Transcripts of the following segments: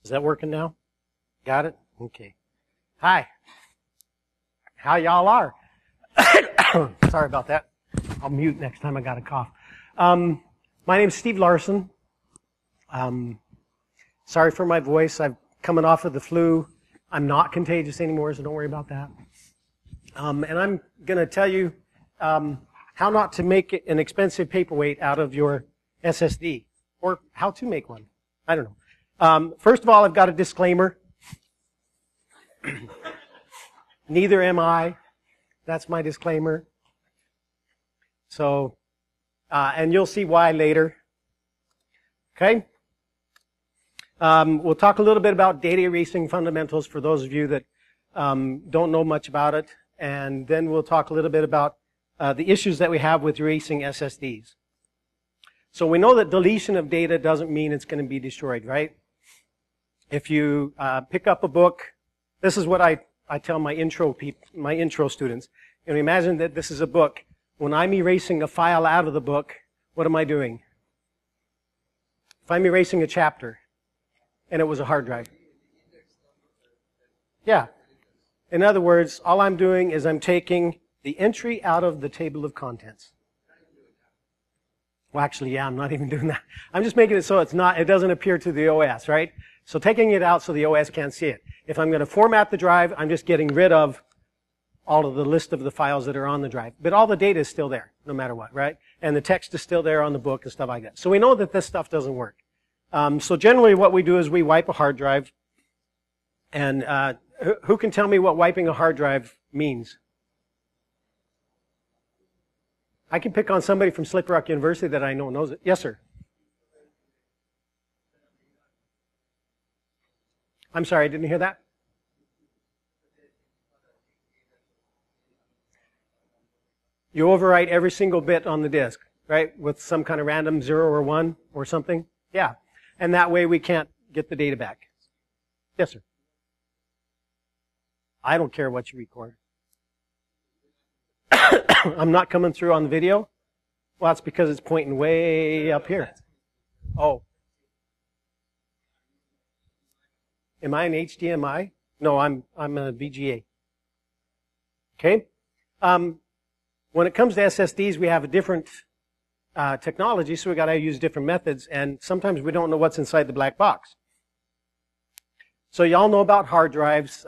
Is that working now? Got it? Okay. Hi. How y'all are? Sorry about that. I'll mute next time I got a cough. My name's Steve Larson. Sorry for my voice. I'm coming off of the flu. I'm not contagious anymore, so don't worry about that. And I'm going to tell you how not to make an expensive paperweight out of your SSD, or how to make one. I don't know. First of all, I've got a disclaimer. Neither am I. That's my disclaimer. So, and you'll see why later. Okay? We'll talk a little bit about data erasing fundamentals for those of you that don't know much about it. And then we'll talk a little bit about the issues that we have with erasing SSDs. So we know that deletion of data doesn't mean it's going to be destroyed, right? If you pick up a book, this is what I tell my intro students. And imagine that this is a book. When I'm erasing a file out of the book, what am I doing? If I'm erasing a chapter, and it was a hard drive. Yeah. In other words, all I'm doing is I'm taking the entry out of the table of contents. Well, actually, yeah, I'm not even doing that. I'm just making it so it doesn't appear to the OS, right? So taking it out so the OS can't see it. If I'm going to format the drive, I'm just getting rid of all of the list of the files that are on the drive. But all the data is still there, no matter what, right? And the text is still there on the book and stuff like that. So we know that this stuff doesn't work. So generally what we do is we wipe a hard drive. And who can tell me what wiping a hard drive means? I can pick on somebody from Slippery Rock University that I know knows it. Yes, sir. I'm sorry, I didn't hear that. You overwrite every single bit on the disk, right? With some kind of random 0 or 1 or something. Yeah. And that way we can't get the data back. Yes, sir. I don't care what you record. I'm not coming through on the video. Well, that's because it's pointing way up here. Oh. Am I an HDMI? No, I'm a VGA. Okay? When it comes to SSDs, we have a different technology, so we got to use different methods, and sometimes we don't know what's inside the black box. So y'all know about hard drives.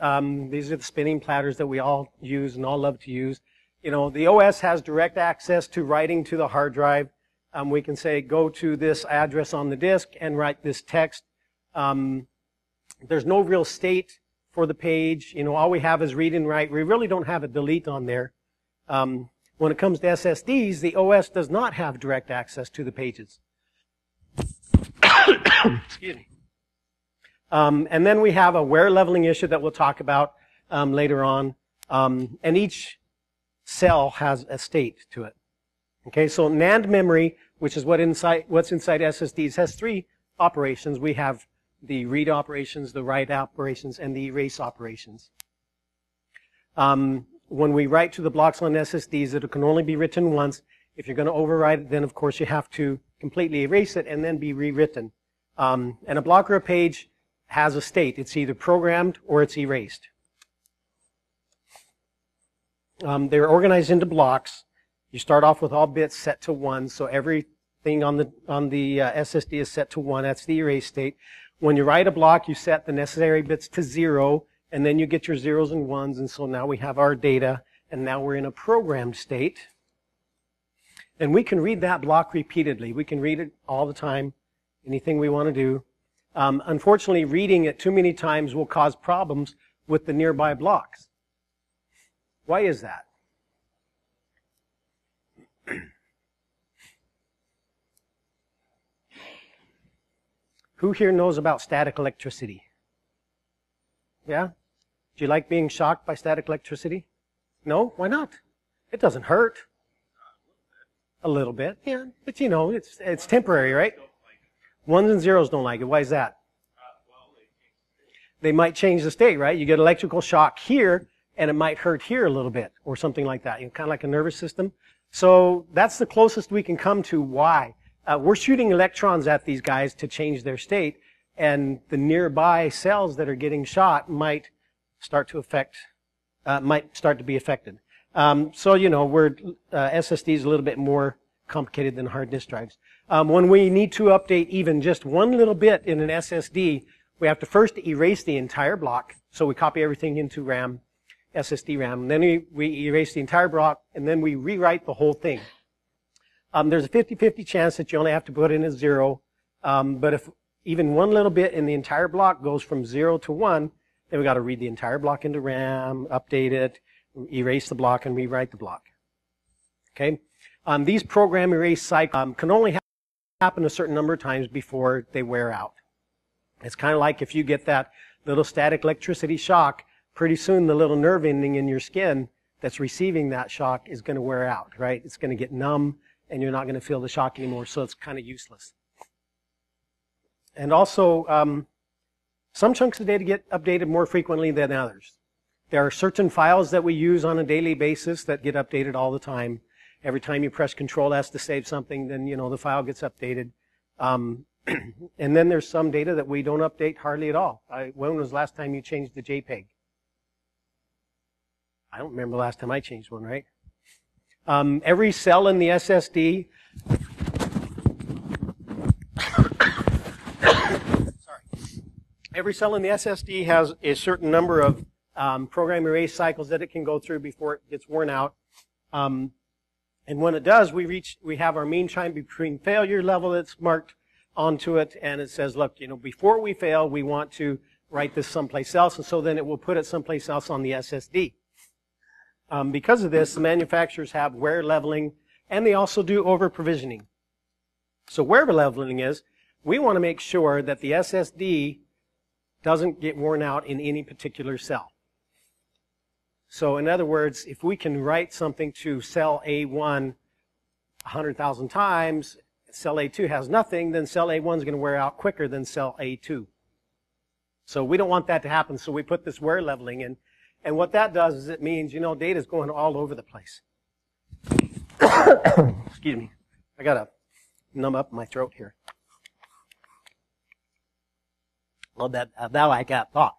These are the spinning platters that we all use and all love to use. You know, the OS has direct access to writing to the hard drive. We can say, go to this address on the disk and write this text. There's no real state for the page. You know, all we have is read and write. We really don't have a delete on there. When it comes to SSDs, the OS does not have direct access to the pages. Excuse me. And then we have a wear leveling issue that we'll talk about later on. And each cell has a state to it. Okay, so NAND memory, which is what's inside SSDs, has 3 operations. We have the read operations, the write operations, and the erase operations. When we write to the blocks on SSDs, it can only be written once. If you're going to overwrite it, then of course you have to completely erase it and then be rewritten. And a block or a page has a state. It's either programmed or it's erased. They're organized into blocks. You start off with all bits set to 1, so everything on the SSD is set to 1. That's the erase state. When you write a block, you set the necessary bits to 0, and then you get your 0s and 1s, and so now we have our data, and now we're in a programmed state. And we can read that block repeatedly. We can read it all the time, anything we want to do. Unfortunately, reading it too many times will cause problems with the nearby blocks. Why is that? Who here knows about static electricity? Yeah? Do you like being shocked by static electricity? No? Why not? It doesn't hurt. A little bit, yeah. But you know, it's temporary, right? 1s and 0s don't like it. Why is that? They might change the state, right? You get electrical shock here, and it might hurt here a little bit, or something like that. You know, kind of like a nervous system. So that's the closest we can come to why. We're shooting electrons at these guys to change their state, and the nearby cells that are getting shot might start to be affected. So, you know, SSD is a little bit more complicated than hard disk drives. When we need to update even just one little bit in an SSD, we have to first erase the entire block. So we copy everything into RAM, SSD RAM. And then we erase the entire block, and then we rewrite the whole thing. There's a 50-50 chance that you only have to put in a 0. But if even one little bit in the entire block goes from 0 to 1, then we got to read the entire block into RAM, update it, erase the block, and rewrite the block. Okay? These program erase cycles can only happen a certain number of times before they wear out. It's kind of like if you get that little static electricity shock, pretty soon the little nerve ending in your skin that's receiving that shock is going to wear out, right? It's going to get numb, and you're not going to feel the shock anymore, so it's kind of useless. And also, some chunks of data get updated more frequently than others. There are certain files that we use on a daily basis that get updated all the time. Every time you press Control S to save something, then, you know, the file gets updated. And then there's some data that we don't update hardly at all. When was the last time you changed the JPEG? I don't remember the last time I changed one, right? Every cell in the SSD every cell in the SSD has a certain number of program erase cycles that it can go through before it gets worn out. And when it does, we have our mean time between failure level that's marked onto it, and it says, look, you know, before we fail, we want to write this someplace else, and so then it will put it someplace else on the SSD. Because of this, the manufacturers have wear leveling, and they also do overprovisioning. So wear leveling is, we want to make sure that the SSD doesn't get worn out in any particular cell. So in other words, if we can write something to cell A1 100,000 times, cell A2 has nothing, then cell A1 is going to wear out quicker than cell A2. So we don't want that to happen, so we put this wear leveling in. And what that does is it means, you know, data is going all over the place. Excuse me. I got to numb up my throat here. Well, that I can't talk.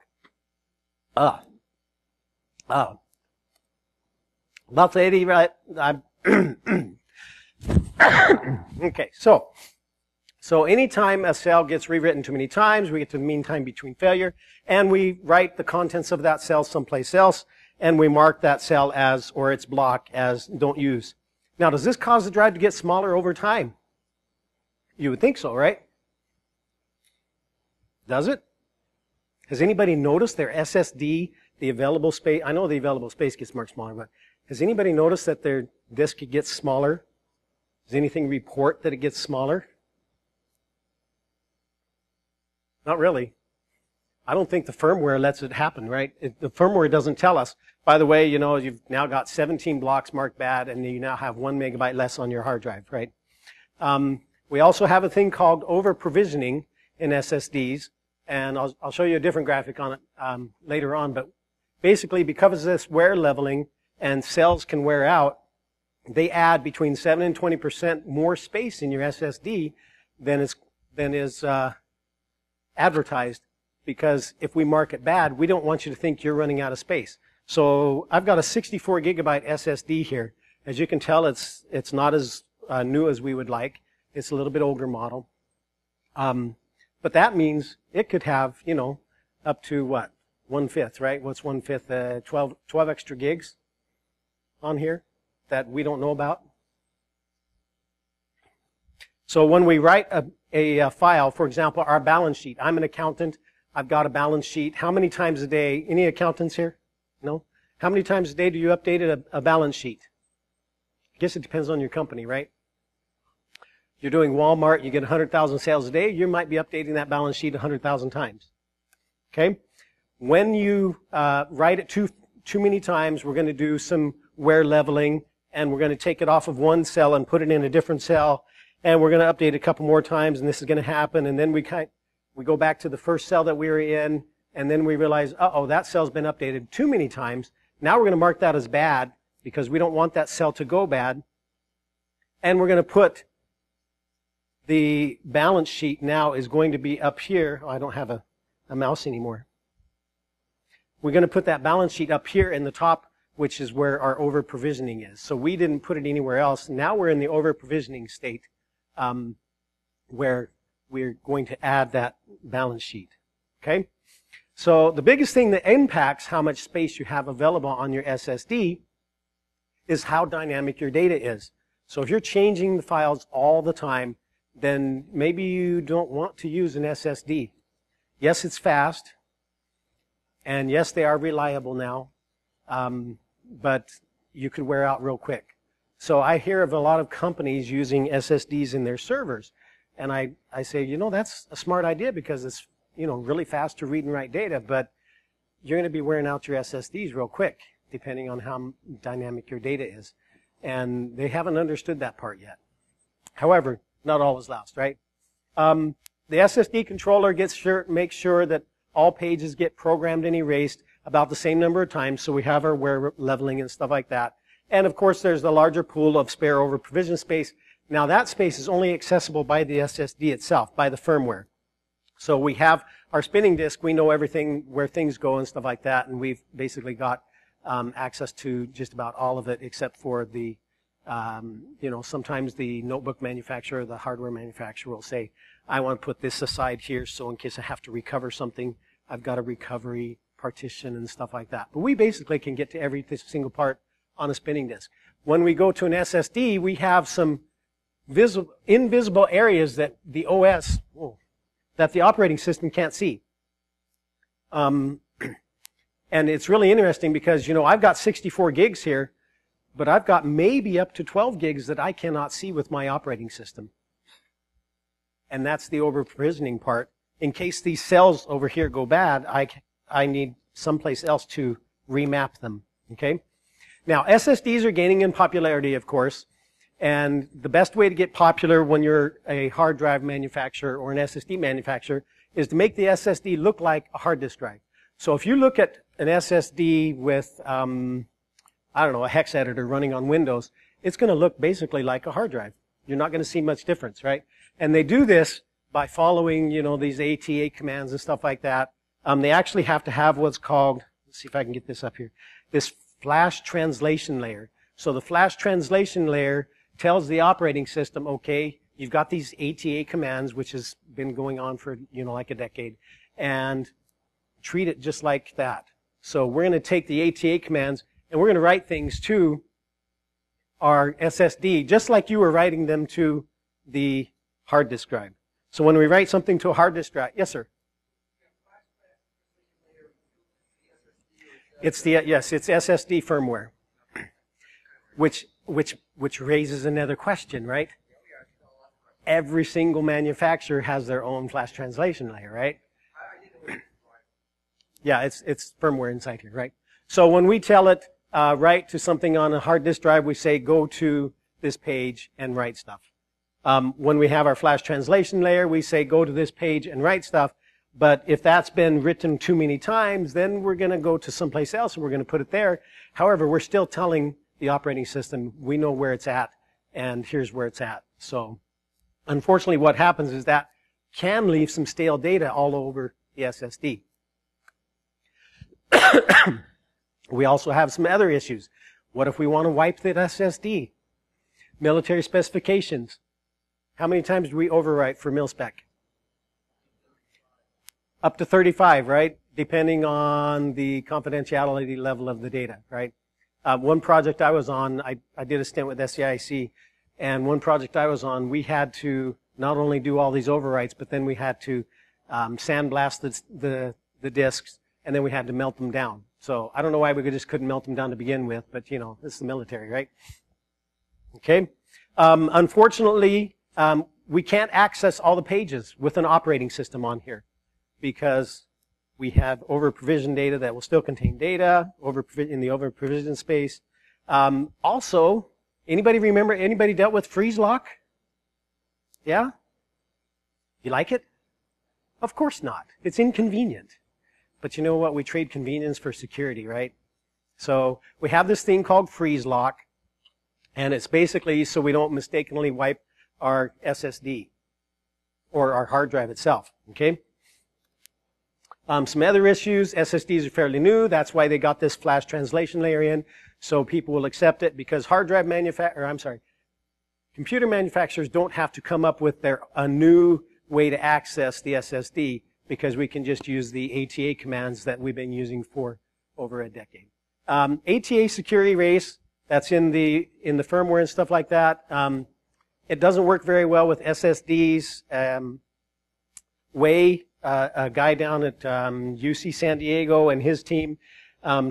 That's 80, right? Okay, so anytime a cell gets rewritten too many times, we get to the mean time between failure, and we write the contents of that cell someplace else, and we mark that cell as, or its block as, don't use. Now, does this cause the drive to get smaller over time? You would think so, right? Does it? Has anybody noticed their SSD, the available space? I know the available space gets much smaller, but has anybody noticed that their disk gets smaller? Does anything report that it gets smaller? Not really. I don't think the firmware lets it happen, right? The firmware doesn't tell us. By the way, you know, you've now got 17 blocks marked bad, and you now have 1 megabyte less on your hard drive, right? We also have a thing called overprovisioning in SSDs, and I'll show you a different graphic on it later on. But basically, because of this wear leveling and cells can wear out, they add between 7 and 20% more space in your SSD than is advertised. Because if we mark it bad, we don't want you to think you're running out of space. So I've got a 64 gigabyte SSD here. As you can tell, it's not as new as we would like. It's a little bit older model. But that means it could have, you know, up to what? 1/5, right? What's 1/5? 12 extra gigs on here that we don't know about. So when we write a file, for example, our balance sheet. I'm an accountant. I've got a balance sheet. How many times a day? Any accountants here? No? How many times a day do you update a balance sheet? I guess it depends on your company, right? You're doing Walmart, you get 100,000 sales a day, you might be updating that balance sheet 100,000 times. Okay? When you write it too many times, we're going to do some wear leveling, and we're going to take it off of one cell and put it in a different cell, and we're going to update a couple more times, and this is going to happen, and then we go back to the first cell that we were in, and then we realize, uh-oh, that cell's been updated too many times. Now we're going to mark that as bad because we don't want that cell to go bad. And we're going to put the balance sheet now is going to be up here. Oh, I don't have a mouse anymore. We're going to put that balance sheet up here in the top, which is where our over-provisioning is. So we didn't put it anywhere else. Now we're in the over-provisioning state where we're going to add that balance sheet. Okay? So the biggest thing that impacts how much space you have available on your SSD is how dynamic your data is. So if you're changing the files all the time, then maybe you don't want to use an SSD. Yes, it's fast. And yes, they are reliable now. But you could wear out real quick. So I hear of a lot of companies using SSDs in their servers. And I say, you know, that's a smart idea because it's, you know, really fast to read and write data, but you're going to be wearing out your SSDs real quick, depending on how dynamic your data is. And they haven't understood that part yet. However, not all is lost, right? The SSD controller makes sure that all pages get programmed and erased about the same number of times, so we have our wear leveling and stuff like that. And of course, there's the larger pool of spare over-provision space. Now that space is only accessible by the SSD itself, by the firmware. So we have our spinning disk, we know everything, where things go and stuff like that, and we've basically got access to just about all of it except for the, you know, sometimes the notebook manufacturer, the hardware manufacturer will say, I want to put this aside here so in case I have to recover something, I've got a recovery partition and stuff like that. But we basically can get to every single part on a spinning disk. When we go to an SSD, we have some invisible areas that the OS, that the operating system can't see. And it's really interesting because, you know, I've got 64 gigs here, but I've got maybe up to 12 gigs that I cannot see with my operating system. And that's the over-provisioning part. In case these cells over here go bad, I need someplace else to remap them. Okay? Now, SSDs are gaining in popularity, of course. And the best way to get popular when you're a hard drive manufacturer or an SSD manufacturer is to make the SSD look like a hard disk drive. So if you look at an SSD with, I don't know, a hex editor running on Windows, it's going to look basically like a hard drive. You're not going to see much difference, right? And they do this by following, you know, these ATA commands and stuff like that. They actually have to have what's called, let's see if I can get this up here, this flash translation layer. So the flash translation layer tells the operating system, okay, you've got these ATA commands, which has been going on for, you know, like a decade, and treat it just like that. So we're going to take the ATA commands, and we're going to write things to our SSD, just like you were writing them to the hard disk drive. So when we write something to a hard disk drive, yes, sir? It's SSD firmware, which raises another question, right? Every single manufacturer has their own flash translation layer, right? Yeah, it's firmware inside here, right? So when we tell it, write to something on a hard disk drive, we say go to this page and write stuff. When we have our flash translation layer, we say go to this page and write stuff. But if that's been written too many times, then we're going to go to someplace else and we're going to put it there. However, we're still telling the operating system, we know where it's at, and here's where it's at. So, unfortunately, what happens is that can leave some stale data all over the SSD. We also have some other issues. What if we want to wipe the SSD? Military specifications. How many times do we overwrite for mil-spec? Up to 35, right? Depending on the confidentiality level of the data, right? One project I was on, I did a stint with SCIC, and one project I was on, we had to not only do all these overwrites, but then we had to sandblast the disks, and then we had to melt them down. So I don't know why we just couldn't melt them down to begin with, but you know, this is the military, right? Okay. Unfortunately, we can't access all the pages with an operating system on here because we have over-provisioned data that will still contain data in the over-provision space. Also, anybody dealt with freeze lock? Yeah? You like it? Of course not. It's inconvenient. But you know what? We trade convenience for security, right? So we have this thing called freeze lock, and it's basically so we don't mistakenly wipe our SSD. or our hard drive itself. Okay. Some other issues, SSDs are fairly new. That's why they got this flash translation layer in, so people will accept it, because computer manufacturers don't have to come up with a new way to access the SSD, because we can just use the ATA commands that we've been using for over a decade. ATA secure erase, that's in the firmware and stuff like that. It doesn't work very well with SSDs. A guy down at UC San Diego and his team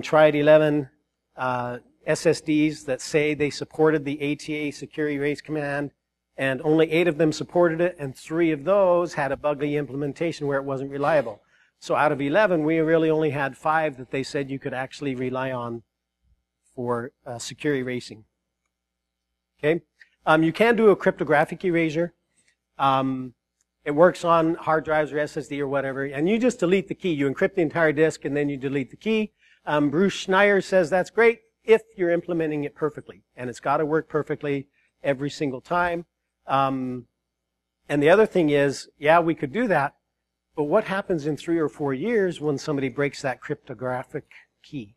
tried 11 SSDs that say they supported the ATA secure erase command, and only 8 of them supported it, and 3 of those had a buggy implementation where it wasn't reliable. So out of 11, we really only had 5 that they said you could actually rely on for secure erasing. Okay, you can do a cryptographic erasure. It works on hard drives or SSD or whatever, and you just delete the key. You encrypt the entire disk, and then you delete the key. Bruce Schneier says that's great if you're implementing it perfectly, and it's got to work perfectly every single time. And the other thing is, yeah, we could do that, but what happens in 3 or 4 years when somebody breaks that cryptographic key,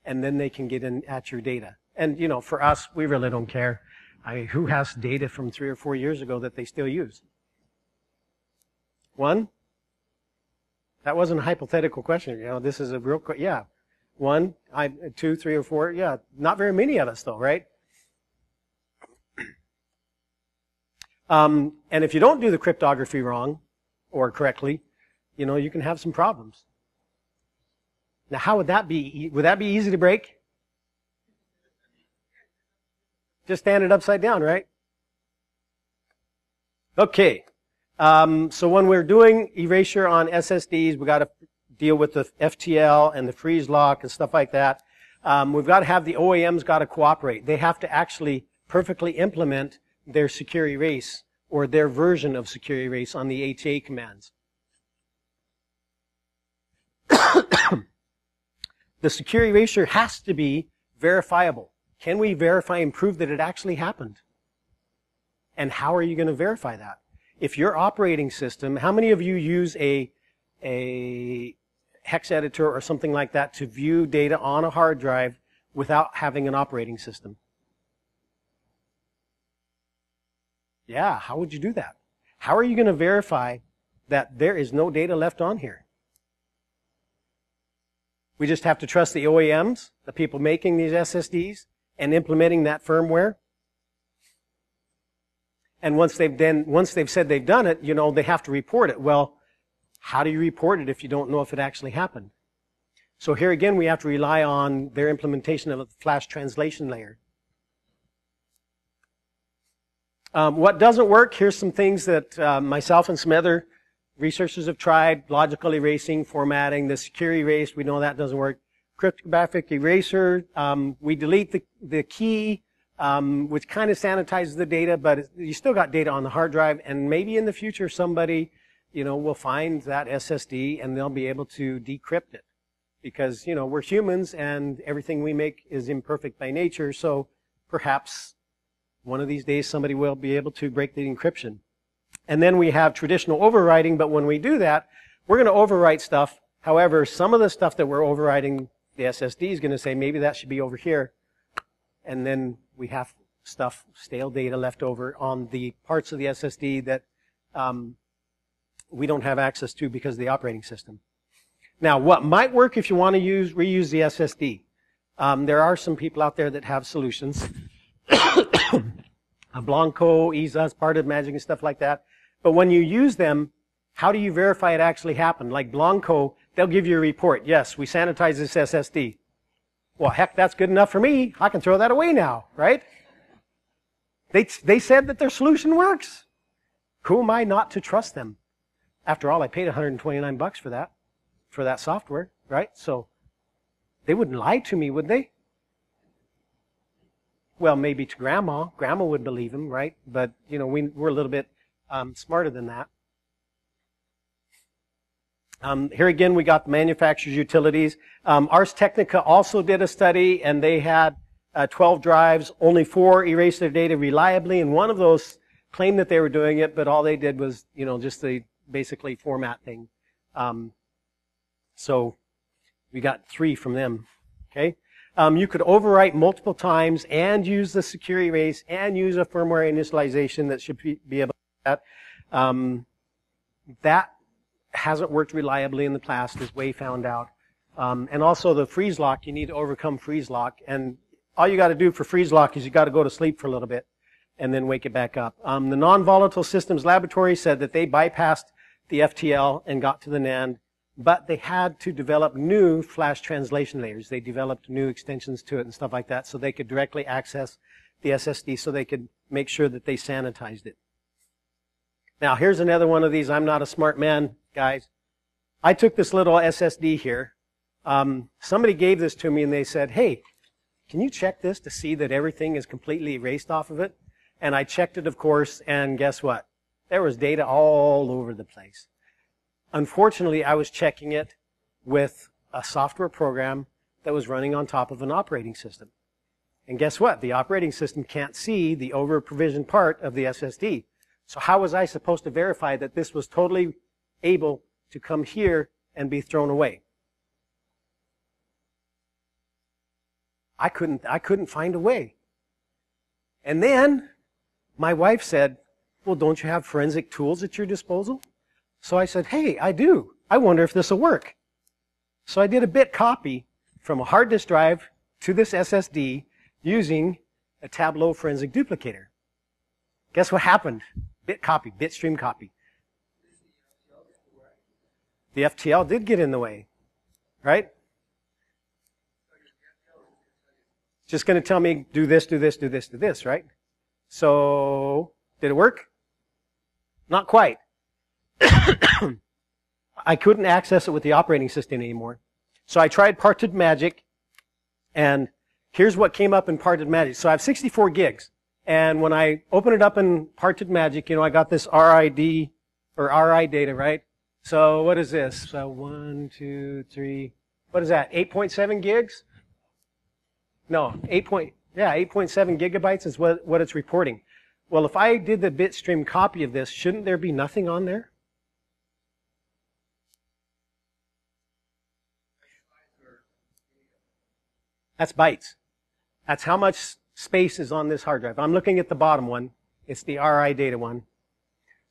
and then they can get in at your data? And, you know, for us, we really don't care. Who has data from 3 or 4 years ago that they still use? 1? That wasn't a hypothetical question. You know, this is a real question. Yeah. 1, 2, 3, or 4. Yeah. Not very many of us, though, right? And if you don't do the cryptography wrong or correctly, you know, you can have some problems. Now, how would that be? Would that be easy to break? Just stand it upside down, right? Okay. So when we're doing erasure on SSDs, we've got to deal with the FTL and the freeze lock and stuff like that. We've got to have the OEMs got to cooperate. They have to actually perfectly implement their secure erase or their version of secure erase on the ATA commands. The secure erasure has to be verifiable. Can we verify and prove that it actually happened? And how are you going to verify that? If your operating system, how many of you use a hex editor or something like that to view data on a hard drive without having an operating system? Yeah, how would you do that? How are you going to verify that there is no data left on here? We just have to trust the OEMs, the people making these SSDs, and implementing that firmware. And once they've said they've done it, you know, they have to report it. Well, how do you report it if you don't know if it actually happened? So here again, we have to rely on their implementation of a flash translation layer. What doesn't work, here's some things that myself and some other researchers have tried. Logical erasing, formatting, the secure erase, we know that doesn't work. Cryptographic eraser, we delete the key, which kind of sanitizes the data, but you still got data on the hard drive, and maybe in the future somebody, you know, will find that SSD and they'll be able to decrypt it. Because, you know, we're humans and everything we make is imperfect by nature, so perhaps one of these days somebody will be able to break the encryption. And then we have traditional overwriting, but when we do that, we're going to overwrite stuff. However, some of the stuff that we're overwriting, the SSD is going to say maybe that should be over here. And then we have stuff, stale data left over on the parts of the SSD that we don't have access to because of the operating system. Now, what might work if you want to reuse the SSD? There are some people out there that have solutions. Bloomcon, ESA's, partedmagic, and stuff like that. But when you use them, how do you verify it actually happened? Like Bloomcon, they'll give you a report. Yes, we sanitized this SSD. Well, heck, that's good enough for me. I can throw that away now, right? They said that their solution works. Who am I not to trust them? After all, I paid $129 for that software, right? So they wouldn't lie to me, would they? Well, maybe to Grandma. Grandma would believe him, right? But, you know, we're a little bit smarter than that. Here again, we got the manufacturer's utilities. Ars Technica also did a study, and they had 12 drives. Only 4 erased their data reliably, and one of those claimed that they were doing it, but all they did was, just the basically format thing. So we got 3 from them. Okay. You could overwrite multiple times and use the secure erase and use a firmware initialization that should be able to do that. That hasn't worked reliably in the past, as Wei found out. And also the freeze lock, you need to overcome freeze lock. And all you got to do for freeze lock is you got to go to sleep for a little bit and then wake it back up. The Non-Volatile Systems Laboratory said that they bypassed the FTL and got to the NAND, but they had to develop new flash translation layers. They developed new extensions to it and stuff like that so they could directly access the SSD so they could make sure that they sanitized it. Now, here's another one of these. I'm not a smart man, guys. I took this little SSD here. Somebody gave this to me and they said, hey, can you check this to see that everything is completely erased off of it? And I checked it, of course, and guess what? There was data all over the place. Unfortunately, I was checking it with a software program that was running on top of an operating system. And guess what? The operating system can't see the over-provisioned part of the SSD. So how was I supposed to verify that this was totally able to come here and be thrown away? I couldn't find a way. And then my wife said, well, don't you have forensic tools at your disposal? So I said, hey, I do. I wonder if this will work. So I did a bit copy from a hard disk drive to this SSD using a Tableau forensic duplicator. Guess what happened? Bit copy, bitstream copy. The FTL did get in the way, right? Just going to tell me, do this, do this, do this, do this, right? So, did it work? Not quite. I couldn't access it with the operating system anymore. So I tried partedmagic, and here's what came up in partedmagic. So I have 64 gigs. And when I open it up in partedmagic, I got this RID, or RI data, right? So what is this? So 1, 2, 3, what is that? 8.7 gigs? No, 8.7 gigabytes is what it's reporting. Well, if I did the bitstream copy of this, shouldn't there be nothing on there? That's bytes. That's how much space is on this hard drive. I'm looking at the bottom one. It's the RI data one.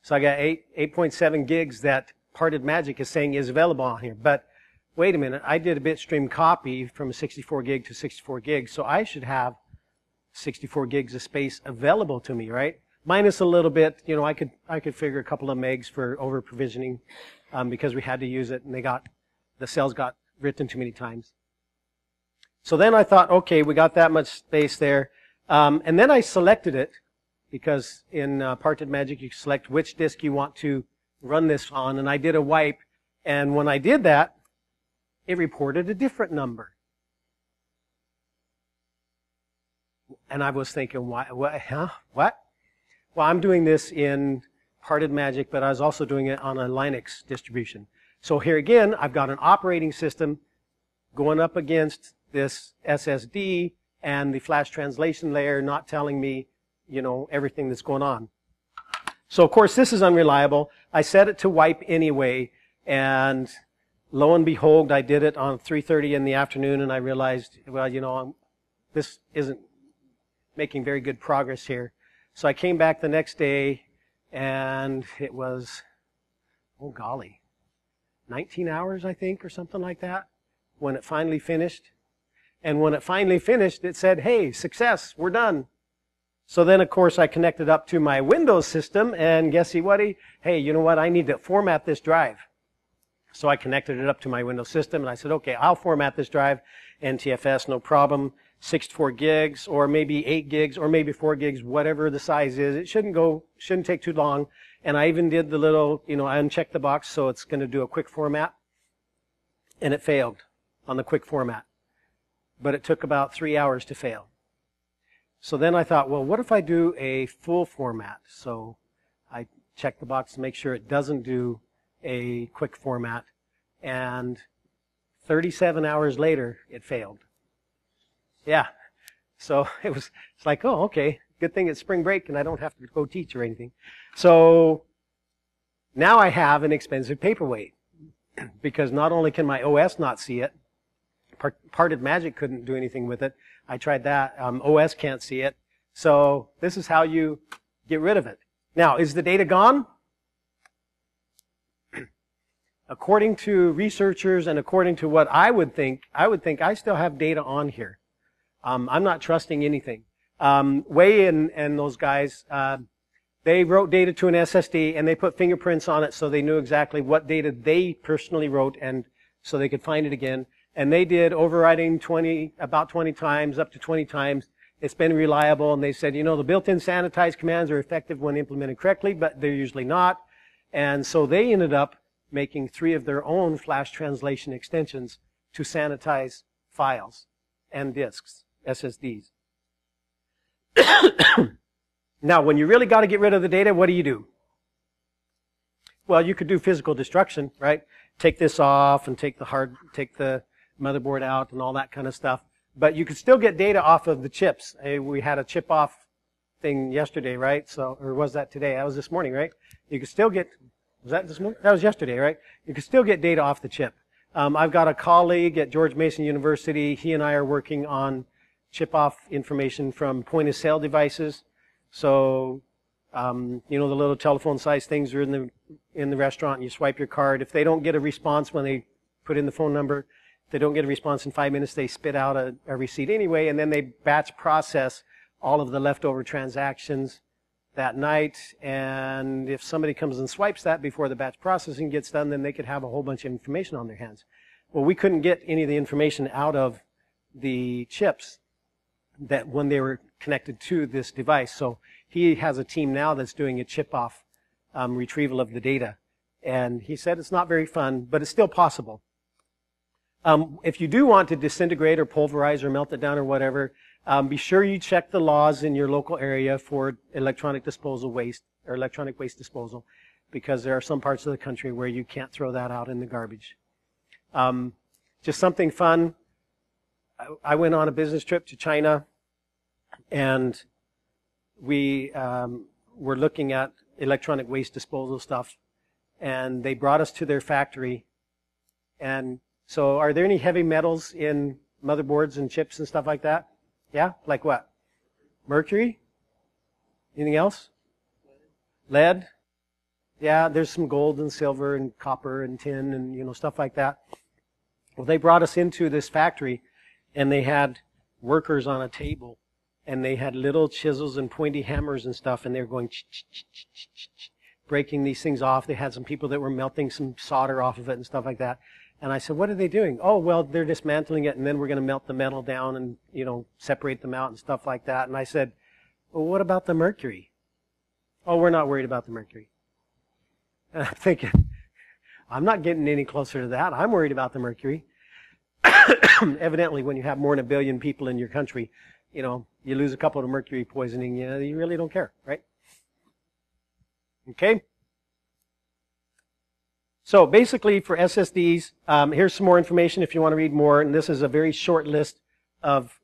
So I got 8.7 gigs that partedmagic is saying is available on here. But wait a minute, I did a bitstream copy from a 64 gig to 64 gigs, so I should have 64 gigs of space available to me, right? Minus a little bit, I could figure a couple of megs for over provisioning because we had to use it, and the cells got written too many times. So then I thought, okay, we got that much space there, and then I selected it because in partedmagic you select which disk you want to run this on, and I did a wipe, and when I did that, it reported a different number. And I was thinking, what? Well, I'm doing this in partedmagic, but I was also doing it on a Linux distribution. So here again, I've got an operating system going up against this SSD and the flash translation layer not telling me, everything that's going on. So of course, this is unreliable. I set it to wipe anyway, and lo and behold, I did it on 3:30 in the afternoon, and I realized, well, this isn't making very good progress here. So I came back the next day, and it was, oh golly, 19 hours, I think, or something like that, when it finally finished. And when it finally finished, it said, hey, success, we're done. So then, of course, I connected up to my Windows system, and guessy whaty, hey, you know what, I need to format this drive. So I connected it up to my Windows system, and I said, okay, I'll format this drive, NTFS, no problem, 64 gigs, or maybe 8 gigs, or maybe 4 gigs, whatever the size is. It shouldn't take too long. And I even did the little, I unchecked the box, so it's going to do a quick format. And it failed on the quick format. But it took about 3 hours to fail. So then I thought, well, what if I do a full format? So I checked the box to make sure it doesn't do a quick format, and 37 hours later, it failed. Yeah. So it's like, oh, okay. Good thing it's spring break and I don't have to go teach or anything. So now I have an expensive paperweight because not only can my OS not see it, partedmagic couldn't do anything with it. I tried that. OS can't see it. So this is how you get rid of it. Now, is the data gone? According to researchers and according to what I would think I still have data on here. I'm not trusting anything. Wei and those guys, they wrote data to an SSD and they put fingerprints on it so they knew exactly what data they personally wrote and so they could find it again. And they did overriding about 20 times, up to 20 times. It's been reliable, and they said, you know, the built-in sanitize commands are effective when implemented correctly, but they're usually not. And so they ended up making 3 of their own flash translation extensions to sanitize files and disks, SSDs. Now, when you really got to get rid of the data, what do? Well, you could do physical destruction, right? Take this off and take the motherboard out and all that kind of stuff. But you could still get data off of the chips. We had a chip off thing yesterday, right? So, or was that today? That was this morning, right? You could still get, was that this morning? That was yesterday, right? You could still get data off the chip. I've got a colleague at George Mason University. He and I are working on chip off information from point of sale devices. So, you know, the little telephone size things are in the restaurant and you swipe your card. If they don't get a response when they put in the phone number, if they don't get a response in 5 minutes, they spit out a receipt anyway, and then they batch process all of the leftover transactions that night. And if somebody comes and swipes that before the batch processing gets done, then they could have a whole bunch of information on their hands. Well, we couldn't get any of the information out of the chips that when they were connected to this device. So he has a team now that's doing a chip-off retrieval of the data. And he said it's not very fun, but it's still possible. If you do want to disintegrate or pulverize or melt it down or whatever, be sure you check the laws in your local area for electronic disposal waste or electronic waste disposal, because there are some parts of the country where you can't throw that out in the garbage. Just something fun. I went on a business trip to China, and we were looking at electronic waste disposal stuff, and they brought us to their factory. And so are there any heavy metals in motherboards and chips and stuff like that? Yeah? Like what? Mercury? Anything else? Lead? Yeah, there's some gold and silver and copper and tin and, you know, stuff like that. Well, they brought us into this factory, and they had workers on a table, and they had little chisels and pointy hammers and stuff, and they were going breaking these things off. They had some people that were melting some solder off of it and stuff like that. And I said, what are they doing? Oh, well, they're dismantling it, and then we're going to melt the metal down and, you know, separate them out and stuff like that. And I said, well, what about the mercury? Oh, we're not worried about the mercury. And I'm thinking, I'm not getting any closer to that. I'm worried about the mercury. Evidently, when you have more than 1 billion people in your country, you know, you lose a couple of mercury poisoning, you really don't care, right? Okay? So basically for SSDs, here's some more information if you want to read more, and this is a very short list of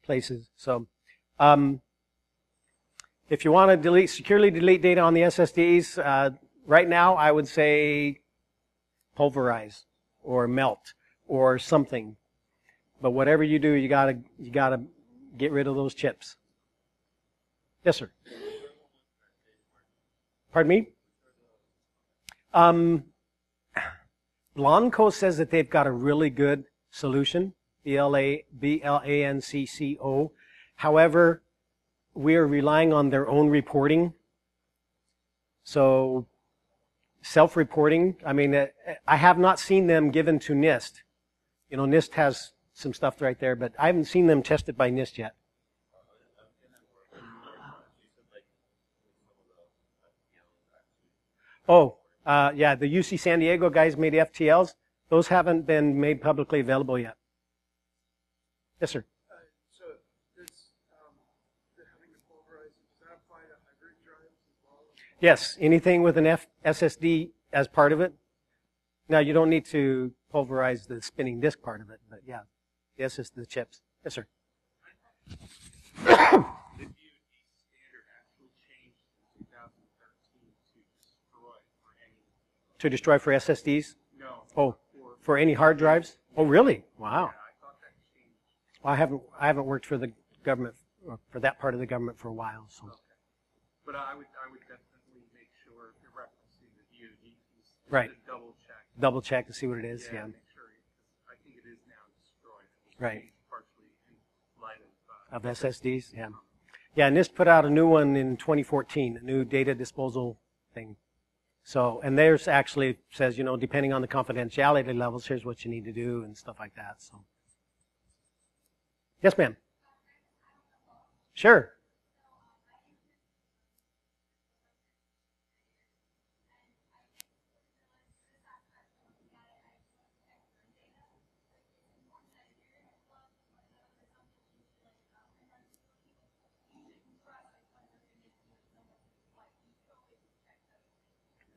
places. So if you want to securely delete data on the SSDs, right now I would say pulverize or melt or something. But whatever you do, you gotta get rid of those chips. Yes, sir. Pardon me? Bloomcon says that they've got a really good solution, B-L-A-N-C-C-O. However, we are relying on their own reporting. So, self-reporting, I mean, I have not seen them given to NIST. You know, NIST has some stuff right there, but I haven't seen them tested by NIST yet. Oh, yeah, the UC San Diego guys made FTLs. Those haven't been made publicly available yet. Yes, sir. So this, having to pulverize, does that apply to hybrid drives as well? Yes, anything with an SSD as part of it. Now, you don't need to pulverize the spinning disk part of it, but yeah, the chips. Yes, sir. If you To destroy for SSDs? No. Oh, for any hard drives? Oh, really? Wow. Yeah, I thought that changed. Well, I haven't worked for the government, or for that part of the government for a while. So. Okay. But I would definitely make sure if you're referencing the DoD piece, Right. to double check. Double check and see what it is. Yeah. Make sure. I think it is now destroyed. Right. Partially in light Of SSDs. Yeah. Yeah, NIST put out a new one in 2014, a new data disposal thing. So, and theirs actually says, you know, depending on the confidentiality levels, here's what you need to do and stuff like that. So, yes, ma'am. Sure.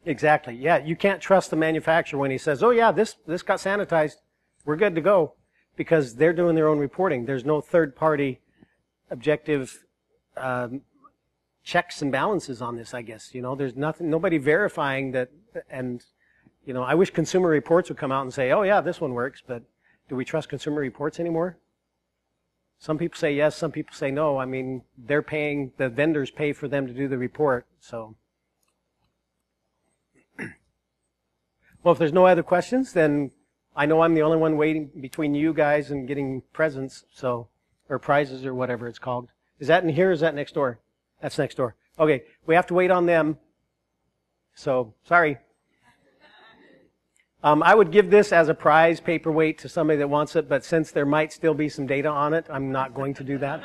Exactly. Yeah, you can't trust the manufacturer when he says, "Oh yeah, this got sanitized. We're good to go," because they're doing their own reporting. There's no third-party objective checks and balances on this. I guess there's nobody verifying that. And I wish Consumer Reports would come out and say, "Oh yeah, this one works," but do we trust Consumer Reports anymore? Some people say yes, some people say no. I mean, they're paying, the vendors pay for them to do the report, so. Well, if there's no other questions, then I know I'm the only one waiting between you guys and getting presents, so, or prizes or whatever it's called. Is that in here or is that next door? That's next door. Okay, we have to wait on them. So, sorry. I would give this as a prize paperweight to somebody that wants it, but since there might still be some data on it, I'm not going to do that.